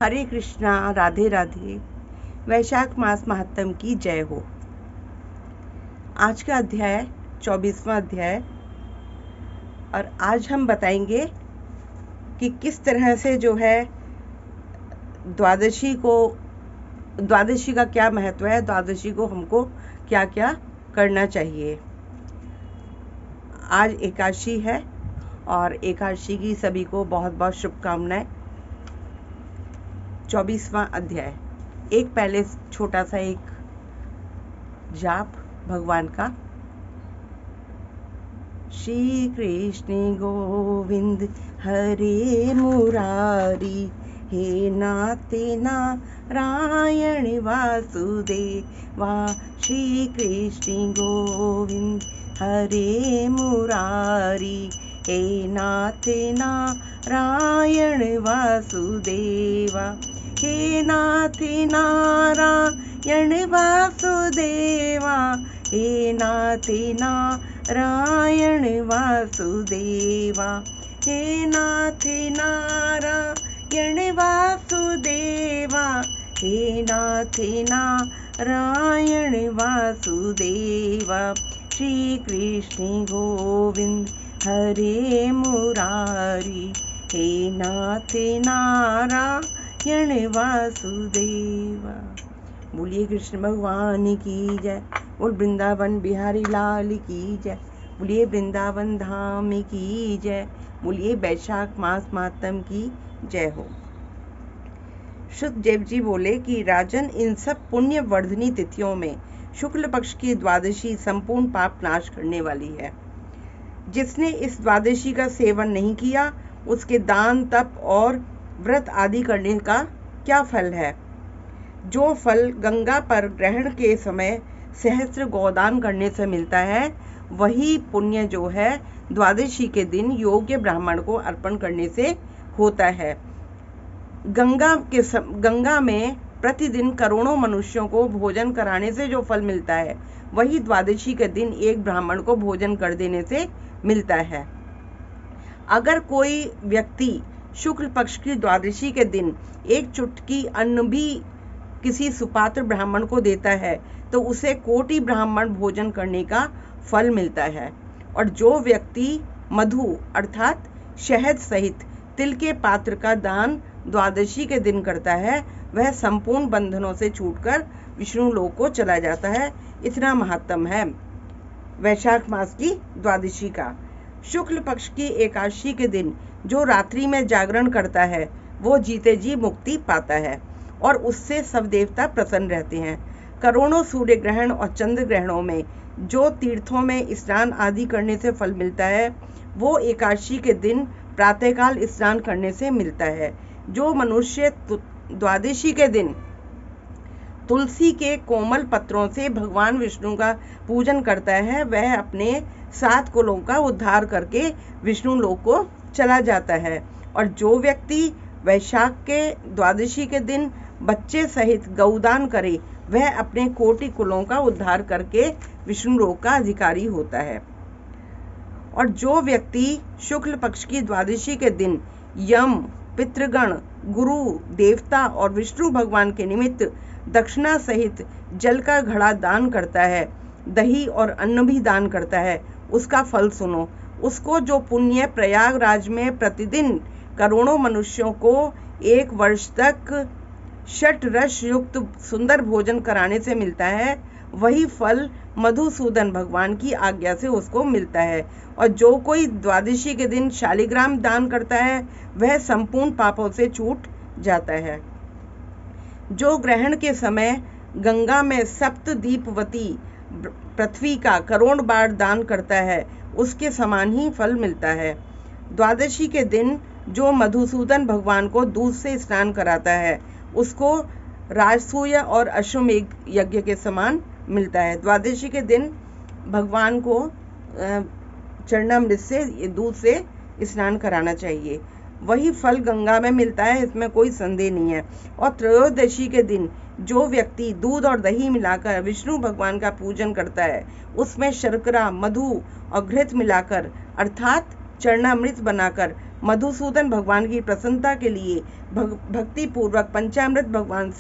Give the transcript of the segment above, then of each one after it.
हरे कृष्णा, राधे राधे। वैशाख मास महात्म की जय हो। आज का अध्याय 24वां अध्याय, और आज हम बताएंगे कि किस तरह से जो है द्वादशी का क्या महत्व है, द्वादशी को हमको क्या क्या करना चाहिए। आज एकादशी है और एकादशी की सभी को बहुत बहुत शुभकामनाएं। 24वां अध्याय, एक पहले छोटा सा एक जाप भगवान का। श्री कृष्ण गोविंद हरे मुरारी, हे नाते नारायण वासुदेवा। श्री कृष्ण गोविंद हरे मुरारी, हे नाते नारायण वासुदेवा। हे नाते नारायण वासुदेवा, हे नाते नारायण वासुदेवा। हे नाथे नारायण वासुदेवा, हे नाथे नारायण वासुदेवा। श्री कृष्ण गोविंद हरे मुरारी, हे नाथे नारायण वासुदेवा। बोलिए कृष्ण भगवान की जय, बोल वृंदावन बिहारी लाल की जय, बोलिए वृंदावन धाम की जय, बोलिए वैशाख मास महात्म की जय हो। शुकदेव जी बोले कि राजन, इन सब पुण्य वर्धनी तिथियों में शुक्ल पक्ष की द्वादशी संपूर्ण पाप नाश करने वाली है। जिसने इस द्वादशी का सेवन नहीं किया, उसके दान तप और व्रत आदि करने का क्या फल है। जो फल गंगा पर ग्रहण के समय सहस्त्र गोदान करने से मिलता है, वही पुण्य जो है द्वादशी के दिन योग्य ब्राह्मण को अर्पण करने से होता है। गंगा में प्रतिदिन करोड़ों मनुष्यों को भोजन कराने से जो फल मिलता है, वही द्वादशी के दिन एक ब्राह्मण को भोजन कर देने से मिलता है। अगर कोई व्यक्ति शुक्ल पक्ष की द्वादशी के दिन एक चुटकी अन्न भी किसी सुपात्र ब्राह्मण को देता है, तो उसे कोटि ब्राह्मण भोजन करने का फल मिलता है। और जो व्यक्ति मधु अर्थात शहद सहित तिल के पात्र का दान द्वादशी के दिन करता है, वह संपूर्ण बंधनों से छूटकर विष्णु लोक को चला जाता है। इतना महात्म है वैशाख मास की द्वादशी का। शुक्ल पक्ष की एकादशी के दिन जो रात्रि में जागरण करता है, वो जीते जी मुक्ति पाता है और उससे सब देवता प्रसन्न रहते हैं। करोड़ों सूर्य ग्रहण और चंद्र ग्रहणों में जो तीर्थों में स्नान आदि करने से फल मिलता है, वो एकादशी के दिन प्रातःकाल स्नान करने से मिलता है। जो मनुष्य द्वादशी के दिन तुलसी के कोमल पत्रों से भगवान विष्णु का पूजन करता है, वह अपने 7 कुलों का उद्धार करके विष्णु लोक को चला जाता है। और जो व्यक्ति वैशाख के द्वादशी के दिन बच्चे सहित गौदान करे, वह अपने कोटि कुलों का उद्धार करके विष्णु लोक का अधिकारी होता है। और जो व्यक्ति शुक्ल पक्ष की द्वादशी के दिन यम, पितृगण, गुरु, देवता और विष्णु भगवान के निमित्त दक्षिणा सहित जल का घड़ा दान करता है, दही और अन्न भी दान करता है, उसका फल सुनो। उसको जो पुण्य प्रयागराज में प्रतिदिन करोड़ों मनुष्यों को 1 वर्ष तक षट रस युक्त सुंदर भोजन कराने से मिलता है, वही फल मधुसूदन भगवान की आज्ञा से उसको मिलता है। और जो कोई द्वादशी के दिन शालिग्राम दान करता है, वह संपूर्ण पापों से छूट जाता है। जो ग्रहण के समय गंगा में सप्त दीपवती पृथ्वी का करोड़ बार दान करता है, उसके समान ही फल मिलता है। द्वादशी के दिन जो मधुसूदन भगवान को दूध से स्नान कराता है, उसको राजसूय और अश्वमेघ यज्ञ के समान मिलता है। द्वादशी के दिन भगवान को चरणामृत से, दूध से स्नान कराना चाहिए। वही फल गंगा में मिलता है, इसमें कोई संदेह नहीं है। और त्रयोदशी के दिन जो व्यक्ति दूध और दही मिलाकर विष्णु भगवान का पूजन करता है, उसमें शर्करा, मधु और घृत मिलाकर अर्थात चरणामृत बनाकर मधुसूदन भगवान की प्रसन्नता के लिए भक्ति पूर्वक पंचामृत भगवान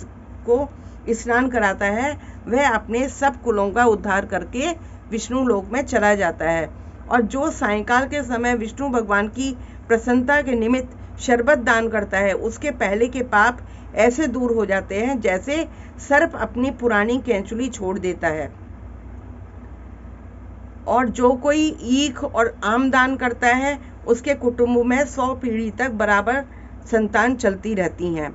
को स्नान कराता है, वह अपने सब कुलों का उद्धार करके विष्णु लोक में चला जाता है। और जो सायंकाल के समय विष्णु भगवान की प्रसन्नता के निमित्त शरबत दान करता है, उसके पहले के पाप ऐसे दूर हो जाते हैं जैसे सर्प अपनी पुरानी कैंचुली छोड़ देता है। और जो कोई ईख और आम दान करता है, उसके कुटुंब में 100 पीढ़ी तक बराबर संतान चलती रहती हैं।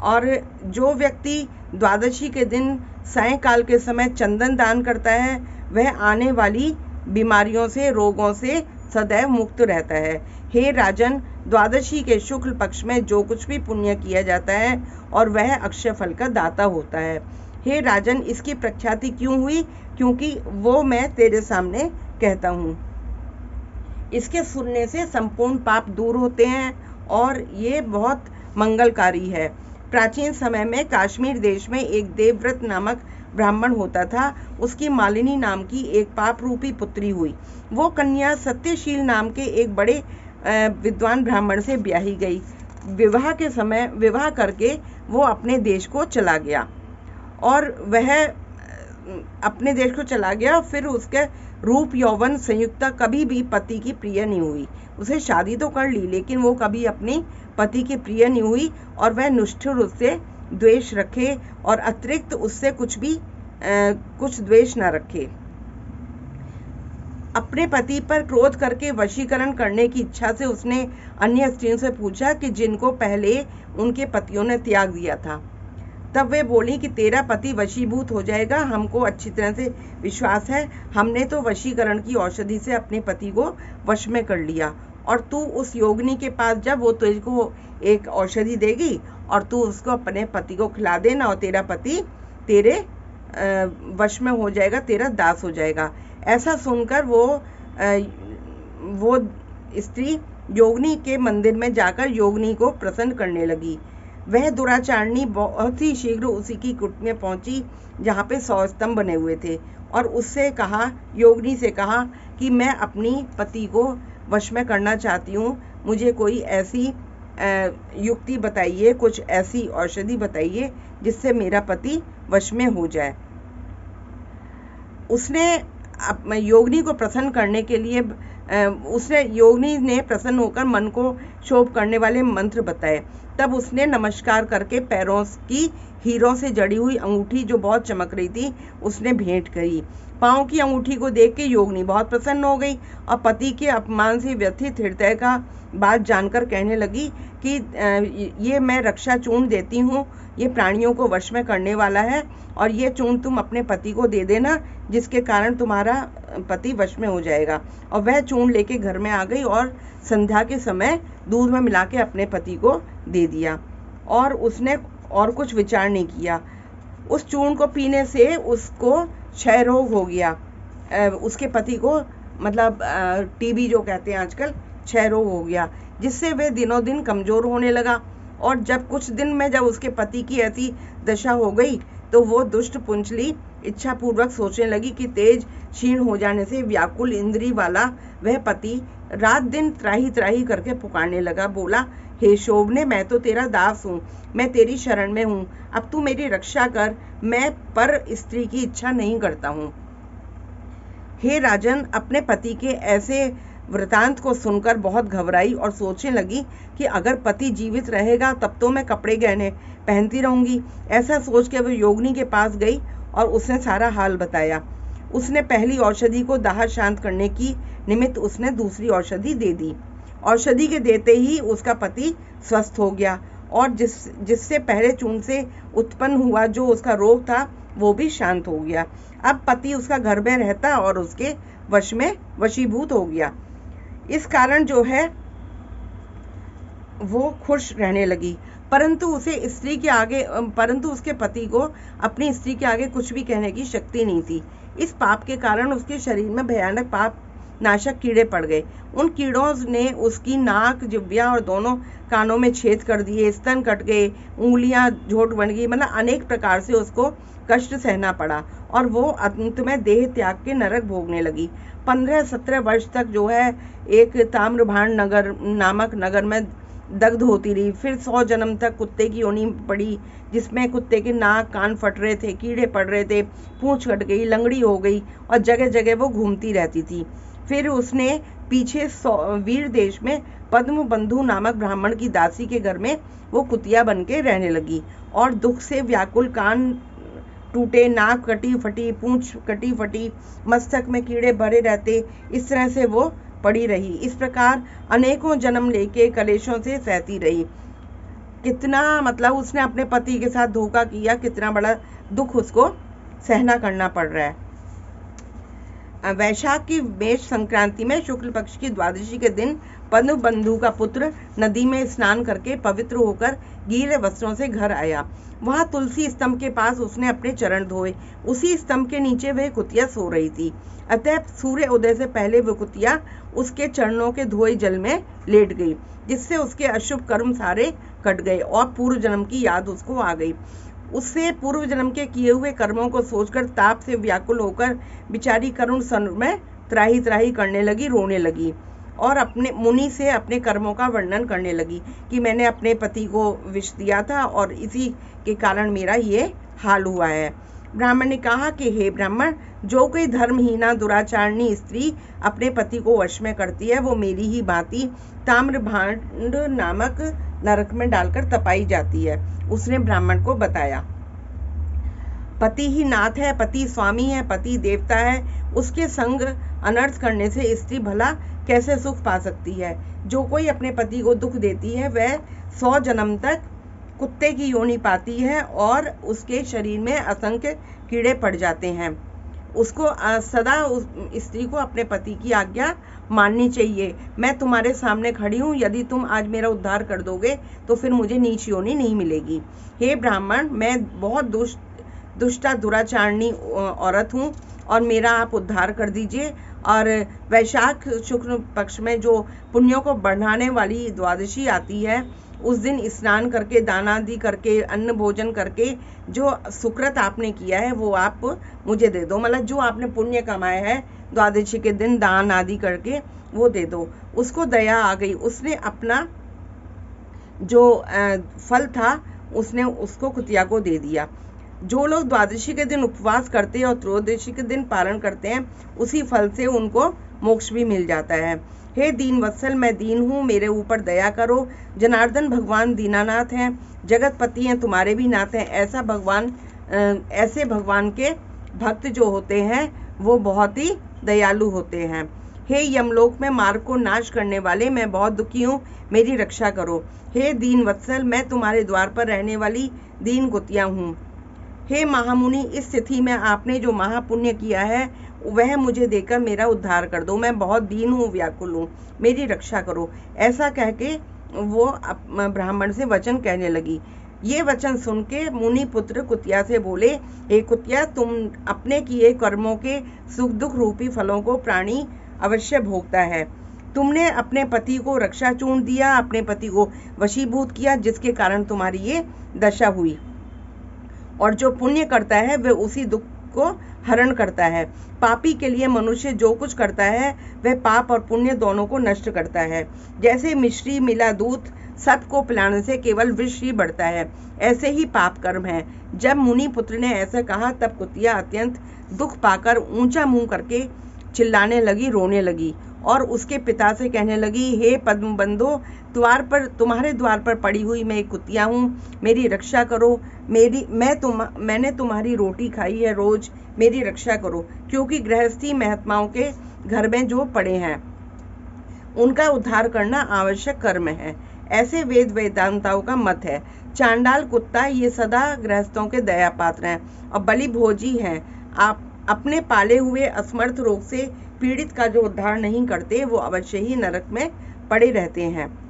और जो व्यक्ति द्वादशी के दिन सायंकाल के समय चंदन दान करता है, वह आने वाली बीमारियों से, रोगों से सदैव मुक्त रहता है। हे राजन, द्वादशी के शुक्ल पक्ष में जो कुछ भी पुण्य किया जाता है और वह अक्षय फल का दाता होता है। हे राजन, इसकी प्रख्याति क्यों हुई? क्योंकि वो मैं तेरे सामने कहता हूँ। इसके सुनने से संपूर्ण पाप दूर होते हैं और ये बहुत मंगलकारी है। प्राचीन समय में कश्मीर देश में एक देवव्रत नामक ब्राह्मण होता था। उसकी मालिनी नाम की एक पाप रूपी पुत्री हुई। वो कन्या सत्यशील नाम के एक बड़े विद्वान ब्राह्मण से ब्याही गई। विवाह करके वो अपने देश को चला गया और वह अपने देश को चला गया। फिर उसके रूप यौवन संयुक्ता कभी भी पति की प्रिय नहीं हुई। उसे शादी तो कर ली, लेकिन वो कभी अपनी पति की प्रिय नहीं हुई और वह निष्ठुर उससे द्वेष रखे और अतिरिक्त उससे कुछ द्वेष न रखे। अपने पति पर क्रोध करके वशीकरण करने की इच्छा से उसने अन्य स्त्रियों से पूछा कि जिनको पहले उनके पतियों ने त्याग दिया था। तब वे बोली कि तेरा पति वशीभूत हो जाएगा, हमको अच्छी तरह से विश्वास है। हमने तो वशीकरण की औषधि से अपने पति को वश में कर लिया और तू उस योगिनी के पास जब वो तुझको एक औषधि देगी और तू उसको अपने पति को खिला देना और तेरा पति तेरे वश में हो जाएगा, तेरा दास हो जाएगा। ऐसा सुनकर वो स्त्री योगिनी के मंदिर में जाकर योगिनी को प्रसन्न करने लगी। वह दुराचारणी बहुत ही शीघ्र उसी की कुट में पहुंची जहाँ पे 100 स्तंभ बने हुए थे और योगिनी से कहा कि मैं अपनी पति को वश में करना चाहती हूँ, मुझे कोई ऐसी युक्ति बताइए, कुछ ऐसी औषधि बताइए जिससे मेरा पति वश में हो जाए। उसने योगिनी को प्रसन्न करने के लिए योगिनी ने प्रसन्न होकर मन को क्षोभ करने वाले मंत्र बताए। तब उसने नमस्कार करके पैरों की हीरों से जड़ी हुई अंगूठी जो बहुत चमक रही थी उसने भेंट करी। पाँव की अंगूठी को देख के योगिनी बहुत प्रसन्न हो गई और पति के अपमान से व्यथित हृदय का बात जानकर कहने लगी कि ये मैं रक्षा चूर्ण देती हूँ, ये प्राणियों को वश में करने वाला है और ये चूर्ण तुम अपने पति को दे देना, जिसके कारण तुम्हारा पति वश में हो जाएगा। और वह चूर्ण लेके घर में आ गई और संध्या के समय दूध में मिला के अपने पति को दे दिया और उसने और कुछ विचार नहीं किया। उस चूर्ण को पीने से उसको क्षय रोग हो गया। उसके पति को मतलब टीबी जो कहते हैं आजकल, क्षय रोग हो गया, जिससे वह दिनों दिन कमजोर होने लगा। और जब कुछ दिन में जब उसके पति की ऐसी दशा हो गई तो वो दुष्ट पुंचली इच्छा पूर्वक सोचने लगी कि तेज क्षीण हो जाने से व्याकुल इंद्री वाला वह पति रात दिन त्राही त्राही करके पुकारने लगा। बोला, हे शोभने, मैं तो तेरा दास हूँ, मैं तेरी शरण में हूँ, अब तू मेरी रक्षा कर, मैं पर स्त्री की इच्छा नहीं करता हूँ। हे राजन, अपने पति के ऐसे वृतांत को सुनकर बहुत घबराई और सोचने लगी कि अगर पति जीवित रहेगा तब तो मैं कपड़े गहने पहनती रहूंगी। ऐसा सोच के वह योगिनी के पास गई और उसने सारा हाल बताया। उसने पहली औषधि को दाह शांत करने की निमित्त उसने दूसरी औषधि दे दी। औषधि के देते ही उसका पति स्वस्थ हो गया और जिससे पहले चूर्ण से उत्पन्न हुआ जो उसका रोग था वो भी शांत हो गया। अब पति उसका घर में रहता और उसके वश में वशीभूत हो गया। इस कारण जो है वो खुश रहने लगी, परंतु उसके पति को अपनी स्त्री के आगे कुछ भी कहने की शक्ति नहीं थी। इस पाप के कारण उसके शरीर में भयानक पाप नाशक कीड़े पड़ गए। उन कीड़ों ने उसकी नाक, जिह्वा और दोनों कानों में छेद कर दिए, स्तन कट गए, उंगलियां झोट बन गई, मतलब अनेक प्रकार से उसको कष्ट सहना पड़ा और वो अंत में देह त्याग के नरक भोगने लगी। 15-17 वर्ष तक जो है एक ताम्रभाण नगर नामक नगर में दग्ध होती रही। फिर 100 जन्म तक कुत्ते की योनि पड़ी, जिसमें कुत्ते के नाक कान फट रहे थे, कीड़े पड़ रहे थे, पूंछ कट गई, लंगड़ी हो गई और जगह जगह वो घूमती रहती थी। फिर उसने पीछे वीर देश में पद्म बंधु नामक ब्राह्मण की दासी के घर में वो कुतिया बन के रहने लगी और दुख से व्याकुल, कान टूटे, नाक कटी फटी, पूंछ कटी फटी, मस्तक में कीड़े भरे रहते, इस तरह से वो पड़ी रही। इस प्रकार अनेकों जन्म लेके कलेशों से सहती रही। कितना मतलब उसने अपने पति के साथ धोखा किया, कितना बड़ा दुख उसको सहना करना पड़ रहा है। वैशाख की मेष संक्रांति में शुक्ल पक्ष की द्वादशी के दिन पद्म बंधु का पुत्र नदी में स्नान करके पवित्र होकर गीले वस्त्रों से घर आया। वहां तुलसी स्तंभ के पास उसने अपने चरण धोए। उसी स्तंभ के नीचे वह कुतिया सो रही थी। अतः सूर्य उदय से पहले वह कुतिया उसके चरणों के धोए जल में लेट गई, जिससे उसके अशुभ कर्म सारे कट गए और पूर्व जन्म की याद उसको आ गई। उससे पूर्व जन्म के किए हुए कर्मों को सोचकर ताप से व्याकुल होकर बेचारी करुण स्वर में त्राही त्राही करने लगी, रोने लगी और अपने मुनि से अपने कर्मों का वर्णन करने लगी कि मैंने अपने पति को विष दिया था और इसी के कारण मेरा ये हाल हुआ है। ब्राह्मण ने कहा कि हे ब्राह्मण, जो कोई धर्महीना दुराचारणी स्त्री अपने पति को वश में करती है वो मेरी ही भांति ताम्रभांड नामक नरक में डालकर तपाई जाती है। उसने ब्राह्मण को बताया, पति ही नाथ है, पति स्वामी है, पति देवता है, उसके संग अनर्थ करने से स्त्री भला कैसे सुख पा सकती है। जो कोई अपने पति को दुख देती है वह 100 जन्म तक कुत्ते की योनि पाती है और उसके शरीर में असंख्य कीड़े पड़ जाते हैं। उसको सदा उस स्त्री को अपने पति की आज्ञा माननी चाहिए। मैं तुम्हारे सामने खड़ी हूँ, यदि तुम आज मेरा उद्धार कर दोगे तो फिर मुझे नीच योनि नहीं मिलेगी। हे ब्राह्मण, मैं बहुत दुष्टा दुराचारणी औरत हूँ और मेरा आप उद्धार कर दीजिए। और वैशाख शुक्ल पक्ष में जो पुण्यों को बढ़ाने वाली द्वादशी आती है, उस दिन स्नान करके, दान आदि करके, अन्न भोजन करके जो सुकृत आपने किया है वो आप मुझे दे दो। मतलब जो आपने पुण्य कमाया है द्वादशी के दिन दान आदि करके वो दे दो। उसको दया आ गई, उसने अपना जो फल था उसने उसको कुतिया को दे दिया। जो लोग द्वादशी के दिन उपवास करते हैं और त्रयोदशी के दिन पारण करते हैं, उसी फल से उनको मोक्ष भी मिल जाता है। हे दीन वत्सल, मैं दीन हूँ, मेरे ऊपर दया करो। जनार्दन भगवान दीनानाथ हैं, जगतपति हैं, तुम्हारे भी नाथ हैं। ऐसे भगवान के भक्त जो होते हैं वो बहुत ही दयालु होते हैं। हे यमलोक में मार्ग को नाश करने वाले, मैं बहुत दुखी हूँ, मेरी रक्षा करो। हे दीन वत्सल, मैं तुम्हारे द्वार पर रहने वाली दीन कुतिया हूँ। हे महामुनि, इस तिथि में आपने जो महापुण्य किया है वह मुझे देकर मेरा उद्धार कर दो। मैं बहुत दीन हूँ, व्याकुल हूँ, मेरी रक्षा करो। ऐसा कह के वो ब्राह्मण से वचन कहने लगी। ये वचन सुन के मुनि पुत्र कुतिया से बोले, हे कुतिया, तुम अपने किए कर्मों के सुख दुख रूपी फलों को प्राणी अवश्य भोगता है। तुमने अपने पति को रक्षा चूर्ण दिया, अपने पति को वशीभूत किया, जिसके कारण तुम्हारी ये दशा हुई। और जो पुण्य करता है वह उसी दुख को हरण करता है। पापी के लिए मनुष्य जो कुछ करता है वह पाप और पुण्य दोनों को नष्ट करता है। जैसे मिश्री मिला दूध सबको पिलाने से केवल विष ही बढ़ता है, ऐसे ही पाप कर्म है। जब मुनि पुत्र ने ऐसा कहा तब कुतिया अत्यंत दुख पाकर ऊंचा मुंह करके चिल्लाने लगी, रोने लगी और उसके पिता से कहने लगी, हे पद्म बंधो, तुम्हारे द्वार पर पड़ी हुई मैं एक कुतिया हूँ, मेरी रक्षा करो। मैंने तुम्हारी रोटी खाई है रोज, मेरी रक्षा करो, क्योंकि गृहस्थी महात्माओं के घर में जो पड़े हैं उनका उद्धार करना आवश्यक कर्म है। ऐसे वेदांताओं का मत है। चांडाल कुत्ता ये सदा गृहस्थों के दया पात्र हैं और बलि भोजी हैं। आप अपने पाले हुए असमर्थ रोग से पीड़ित का जो उद्धार नहीं करते वो अवश्य ही नरक में पड़े रहते हैं।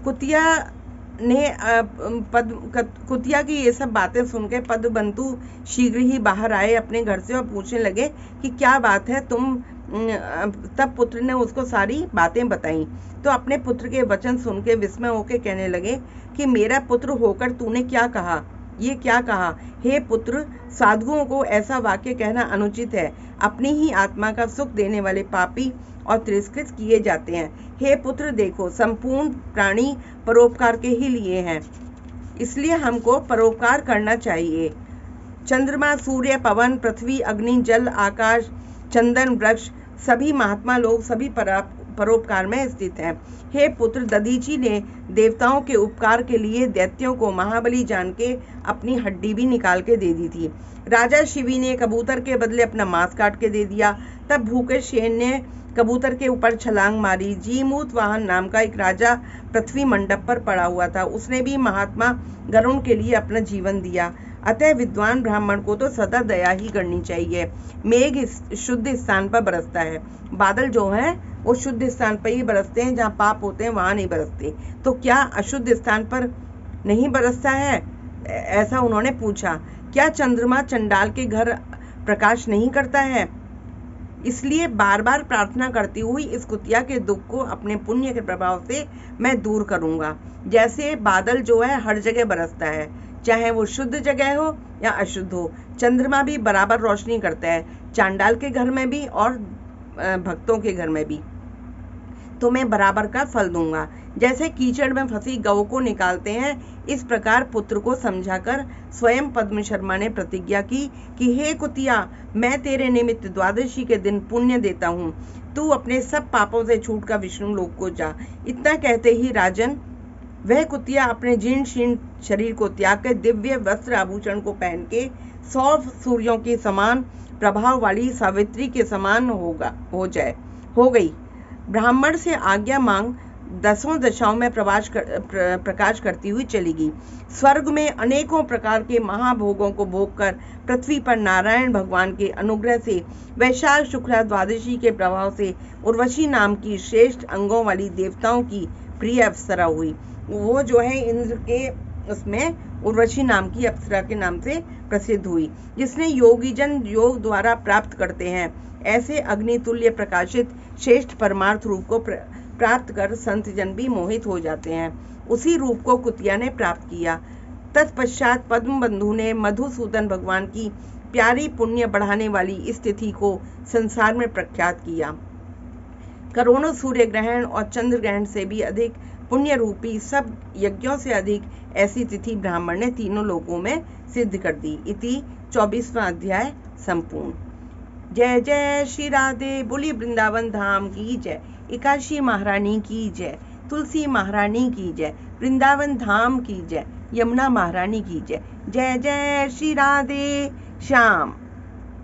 कुतिया की ये सब बातें सुनकर पद्मबंधु शीघ्र ही बाहर आए अपने घर से और पूछने लगे कि क्या बात है तुम। तब पुत्र ने उसको सारी बातें बताई तो अपने पुत्र के वचन सुन के विस्मय होकर कहने लगे कि मेरा पुत्र होकर तूने क्या कहा, ये क्या कहा? हे पुत्र, साधुओं को ऐसा वाक्य कहना अनुचित है। अपनी ही आत्मा का सुख देने वाले पापी और तिरस्कृत किए जाते हैं। हे पुत्र, देखो, संपूर्ण प्राणी परोपकार के ही लिए हैं, इसलिए हमको परोपकार करना चाहिए। चंद्रमा, सूर्य, पवन, पृथ्वी, अग्नि, जल, आकाश, चंदन, वृक्ष, सभी महात्मा लोग सभी परोपकार में स्थित हैं। हे पुत्र, दधीची ने देवताओं के उपकार के लिए दैत्यों को महाबली जान के अपनी हड्डी भी निकाल के दे दी थी। राजा शिवी ने कबूतर के बदले अपना मांस काट के दे दिया। तब भूखे शेर ने कबूतर के ऊपर छलांग मारी। जीमूत वाहन नाम का एक राजा पृथ्वी मंडप पर पड़ा हुआ था, उसने भी महात्मा गरुण के लिए अपना जीवन दिया। अतः विद्वान ब्राह्मण को तो सदा दया ही करनी चाहिए। मेघ शुद्ध स्थान पर बरसता है, बादल जो हैं वो शुद्ध स्थान पर ही बरसते हैं, जहाँ पाप होते हैं वहाँ नहीं बरसते। तो क्या अशुद्ध स्थान पर नहीं बरसता है? ऐसा उन्होंने पूछा। क्या चंद्रमा चंडाल के घर प्रकाश नहीं करता है? इसलिए बार बार प्रार्थना करती हुई इस कुतिया के दुख को अपने पुण्य के प्रभाव से मैं दूर करूंगा। जैसे बादल जो है हर जगह बरसता है, चाहे वो शुद्ध जगह हो या अशुद्ध हो। चंद्रमा भी बराबर रोशनी करता है, चांडाल के घर में भी और भक्तों के घर में भी। तो मैं बराबर का फल दूंगा। जैसे कीचड़ में फंसी गौ को निकालते हैं, इस प्रकार पुत्र को समझाकर स्वयं पद्म शर्मा ने प्रतिज्ञा की कि हे कुतिया, मैं तेरे निमित्त द्वादशी के दिन पुण्य देता हूँ, तू अपने सब पापों से छूटकर विष्णु लोक को जा। इतना कहते ही राजन, वह कुतिया अपने जीर्ण शीर्ण शरीर को त्याग कर दिव्य वस्त्र आभूषण को पहन के 100 सूर्यों के समान प्रभाव वाली सावित्री के समान हो गई। ब्राह्मण से आज्ञा मांग 10 दिशाओं में प्रकाश करती हुई चली गई। स्वर्ग में अनेकों प्रकार के महाभोगों को भोगकर पृथ्वी पर नारायण भगवान के अनुग्रह से वैशाख शुक्ला द्वादशी के प्रभाव से उर्वशी नाम की श्रेष्ठ अंगों वाली देवताओं की प्रिय अप्सरा हुई। वो जो है इंद्र के उसमें उर्वशी नाम की अप्सरा के नाम से प्रसिद्ध हुई, जिसने योगी जन योग द्वारा प्राप्त करते हैं। ऐसे अग्नितुल्य प्रकाशित श्रेष्ठ परमार्थ रूप को प्राप्त कर संत जन भी मोहित हो जाते हैं। उसी रूप को कुतिया ने प्राप्त किया। तत्पश्चात पद्म बंधु ने मधुसूदन भगवान की प्यारी पुण्य बढ़ाने वाली इस तिथि को संसार में प्रख्यात किया। करोड़ों सूर्य ग्रहण और चंद्र ग्रहण से भी अधिक पुण्य रूपी सब यज्ञों से अधिक ऐसी तिथि ब्राह्मण ने तीनों लोकों में सिद्ध कर दी। इति 24वां अध्याय संपूर्ण। जय जय श्री राधे। बोली वृंदावन धाम की जय। एकादशी महारानी की जय। तुलसी महारानी की जय। वृंदावन धाम की जय। यमुना महारानी की जय। जय जय श्री राधे श्याम।